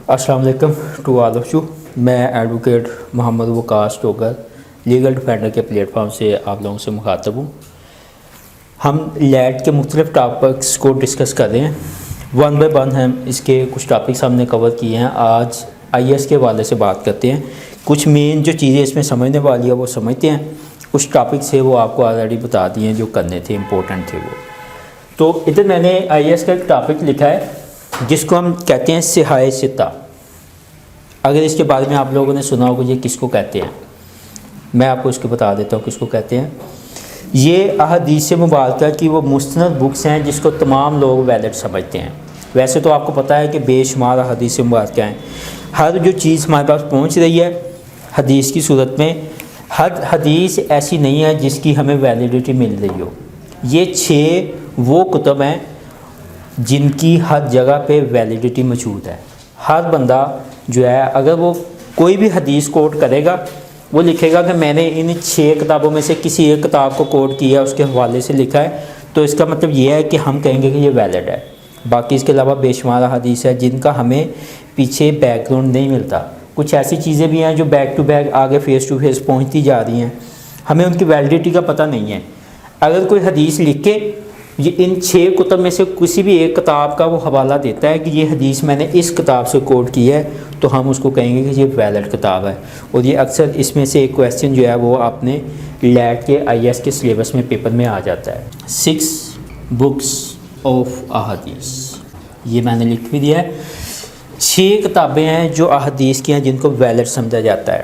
السلام علیکم to all of you. میں ایڈوکیٹ محمد وقاص ٹوگر لیگل ڈیفینڈر کے پلیٹ فارم سے آپ لوگوں سے مخاطب ہوں. ہم لیٹ کے مختلف ٹاپکس کو ڈسکس کر رہے ہیں. ون بائی ون ہم اس کے کچھ ٹاپکس ہم نے کور کیے ہیں. آج آئی ایس کے حوالے سے بات کرتے ہیں. کچھ مین جو چیزیں اس میں سمجھنے والی ہے وہ سمجھتے ہیں. کچھ ٹاپکس ہے وہ آپ کو آلریڈی بتا دیے ہیں جو کرنے تھے، امپورٹنٹ تھے وہ. تو ادھر میں نے آئی ایس کا ایک ٹاپک لکھا ہے جس کو ہم کہتے ہیں صحائے ستہ. اگر اس کے بارے میں آپ لوگوں نے سنا ہوگا یہ کس کو کہتے ہیں، میں آپ کو اس کو بتا دیتا ہوں کس کو کہتے ہیں. یہ احادیث مبارکہ کی وہ مستند بکس ہیں جس کو تمام لوگ ویلڈ سمجھتے ہیں. ویسے تو آپ کو پتہ ہے کہ بے شمار احادیث مبارکہ ہیں. ہر جو چیز ہمارے پاس پہنچ رہی ہے حدیث کی صورت میں، ہر حدیث ایسی نہیں ہے جس کی ہمیں ویلیڈیٹی مل رہی ہو. یہ 6 وہ کتب ہیں جن کی ہر جگہ پہ ویلیڈیٹی موجود ہے. ہر بندہ جو ہے اگر وہ کوئی بھی حدیث کوٹ کرے گا وہ لکھے گا کہ میں نے ان 6 کتابوں میں سے کسی ایک کتاب کو کوٹ کیا، اس کے حوالے سے لکھا ہے، تو اس کا مطلب یہ ہے کہ ہم کہیں گے کہ یہ ویلڈ ہے. باقی اس کے علاوہ بے شمار حدیث ہے جن کا ہمیں پیچھے بیک گراؤنڈ نہیں ملتا. کچھ ایسی چیزیں بھی ہیں جو بیک ٹو بیک آگے فیس ٹو فیس پہنچتی جا رہی ہیں، ہمیں ان کی ویلیڈیٹی کا پتہ نہیں ہے. اگر کوئی حدیث لکھ کے یہ ان 6 کتب میں سے کسی بھی ایک کتاب کا وہ حوالہ دیتا ہے کہ یہ حدیث میں نے اس کتاب سے کوٹ کی ہے، تو ہم اس کو کہیں گے کہ یہ ویلڈ کتاب ہے. اور یہ اکثر اس میں سے ایک کویسچن جو ہے وہ آپ نے لیٹ کے آئی ایس کے سلیبس میں پیپر میں آ جاتا ہے. 6 بکس آف احادیث یہ میں نے لکھ بھی دیا ہے. 6 کتابیں ہیں جو احادیث کی ہیں جن کو ویلڈ سمجھا جاتا ہے.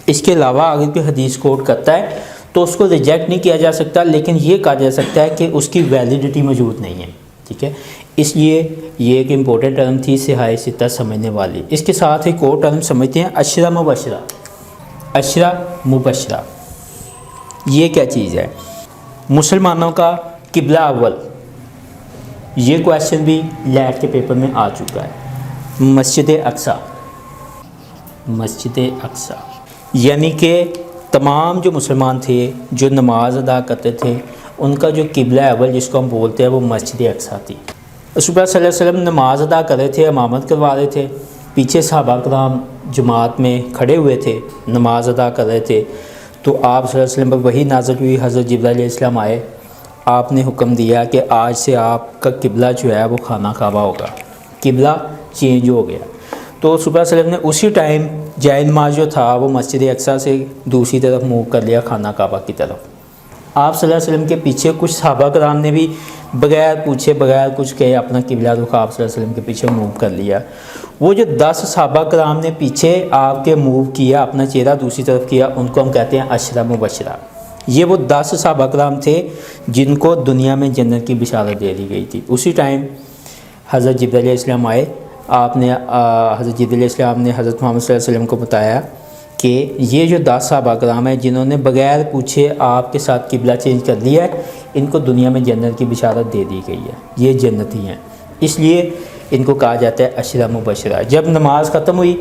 اس کے علاوہ اگر کوئی حدیث کوٹ کرتا ہے تو اس کو ریجیکٹ نہیں کیا جا سکتا، لیکن یہ کہا جا سکتا ہے کہ اس کی ویلیڈیٹی موجود نہیں ہے. ٹھیک ہے، اس لیے یہ ایک امپورٹنٹ ٹرم تھی صحائے ستہ سمجھنے والی. اس کے ساتھ ایک اور ٹرم سمجھتے ہیں عشرہ مبشرہ. عشرہ مبشرہ یہ کیا چیز ہے؟ مسلمانوں کا قبلہ اول. یہ کویسچن بھی لیٹ کے پیپر میں آ چکا ہے. مسجد اقصی. مسجد اقصی یعنی کہ تمام جو مسلمان تھے جو نماز ادا کرتے تھے ان کا جو قبلہ اول جس کو ہم بولتے ہیں وہ مسجد اقصی تھی. رسول اللہ صلی اللہ علیہ وسلم نماز ادا کر رہے تھے، امامت کروا رہے تھے، پیچھے صحابہ کرام جماعت میں کھڑے ہوئے تھے، نماز ادا کر رہے تھے. تو آپ صلی اللہ علیہ وسلم پر وحی نازل ہوئی. حضرت جبرائیل علیہ السلام آئے، آپ نے حکم دیا کہ آج سے آپ کا قبلہ جو ہے وہ خانہ کعبہ ہوگا. قبلہ چینج ہو گیا. تو رسول اللہ صلی اللہ علیہ وسلم نے اسی ٹائم جائے نماز جو تھا وہ مسجد اقصی سے دوسری طرف موو کر لیا، خانہ کعبہ کی طرف. آپ صلی اللہ علیہ وسلم کے پیچھے کچھ صحابہ کرام نے بھی بغیر پوچھے بغیر کچھ کہے اپنا قبلہ رخ آپ صلی اللہ علیہ وسلم کے پیچھے موو کر لیا. وہ جو 10 صحابہ کرام نے پیچھے آپ کے موو کیا، اپنا چہرہ دوسری طرف کیا، ان کو ہم کہتے ہیں عشرہ مبشرہ. یہ وہ 10 صحابہ کرام تھے جن کو دنیا میں جنت کی بشارت دے دی گئی تھی. اسی ٹائم حضرت جبرائیل علیہ السلام آئے، آپ نے حضرت جبرائیل علیہ السلام نے حضرت محمد صلی اللہ علیہ وسلم کو بتایا کہ یہ جو 10 صحابہ کرام ہیں جنہوں نے بغیر پوچھے آپ کے ساتھ قبلہ چینج کر لیا ہے، ان کو دنیا میں جنت کی بشارت دے دی گئی ہے، یہ جنتی ہیں. اس لیے ان کو کہا جاتا ہے عشرہ مبشرہ. جب نماز ختم ہوئی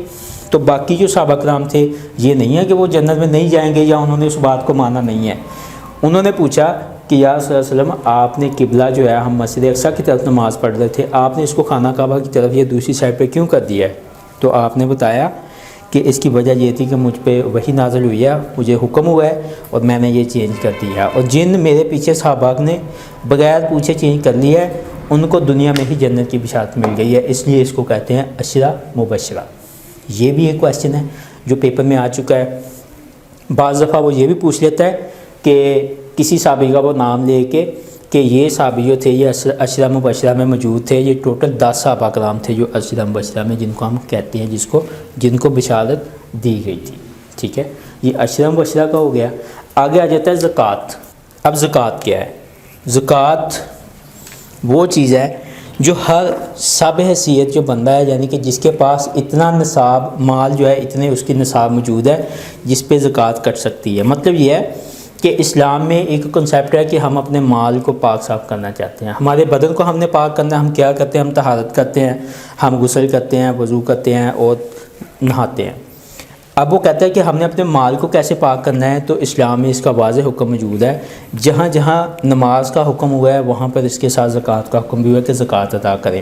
تو باقی جو صحابہ کرام تھے یہ نہیں ہے کہ وہ جنت میں نہیں جائیں گے یا انہوں نے اس بات کو مانا نہیں ہے. انہوں نے پوچھا کہ یا صلی اللہ علیہ وسلم آپ نے قبلہ جو ہے ہم مسجد اقصی کی طرف نماز پڑھ رہے تھے، آپ نے اس کو خانہ کعبہ کی طرف یہ دوسری سائڈ پہ کیوں کر دیا ہے؟ تو آپ نے بتایا کہ اس کی وجہ یہ تھی کہ مجھ پہ وحی نازل ہوئی ہے، مجھے حکم ہوا ہے اور میں نے یہ چینج کر دیا، اور جن میرے پیچھے صحابہ نے بغیر پوچھے چینج کر لیا ہے ان کو دنیا میں ہی جنت کی بشارت مل گئی ہے. اس لیے اس کو کہتے ہیں عشرہ مبشرہ. یہ بھی ایک کویسچن ہے جو پیپر میں آ چکا ہے. بعض دفعہ وہ یہ بھی پوچھ لیتا ہے کہ کسی صحابی کا وہ نام لے کے کہ یہ صحابی جو تھے یہ عشرہ مبشرہ میں موجود تھے. یہ ٹوٹل 10 صحابہ کرام تھے جو عشرہ مبشرہ میں جن کو ہم کہتے ہیں جن کو بشارت دی گئی تھی. ٹھیک ہے، یہ عشرہ مبشرہ کا ہو گیا. آگے آ جاتا ہے زکوٰۃ. اب زکوٰۃ کیا ہے؟ زکوٰۃ وہ چیز ہے جو ہر سب حیثیت جو بندہ ہے یعنی کہ جس کے پاس اتنا نصاب مال جو ہے اتنے اس کی نصاب موجود ہے جس پہ زکوٰۃ کٹ سکتی ہے. مطلب یہ ہے کہ اسلام میں ایک کنسیپٹ ہے کہ ہم اپنے مال کو پاک صاف کرنا چاہتے ہیں. ہمارے بدن کو ہم نے پاک کرنا ہے. ہم کیا کرتے ہیں؟ ہم طہارت کرتے ہیں، ہم غسل کرتے ہیں، وضو کرتے ہیں اور نہاتے ہیں. اب وہ کہتا ہے کہ ہم نے اپنے مال کو کیسے پاک کرنا ہے، تو اسلام میں اس کا واضح حکم موجود ہے. جہاں جہاں نماز کا حکم ہوا ہے وہاں پر اس کے ساتھ زکوٰۃ کا حکم بھی ہوا ہے کہ زکوٰۃ ادا کریں.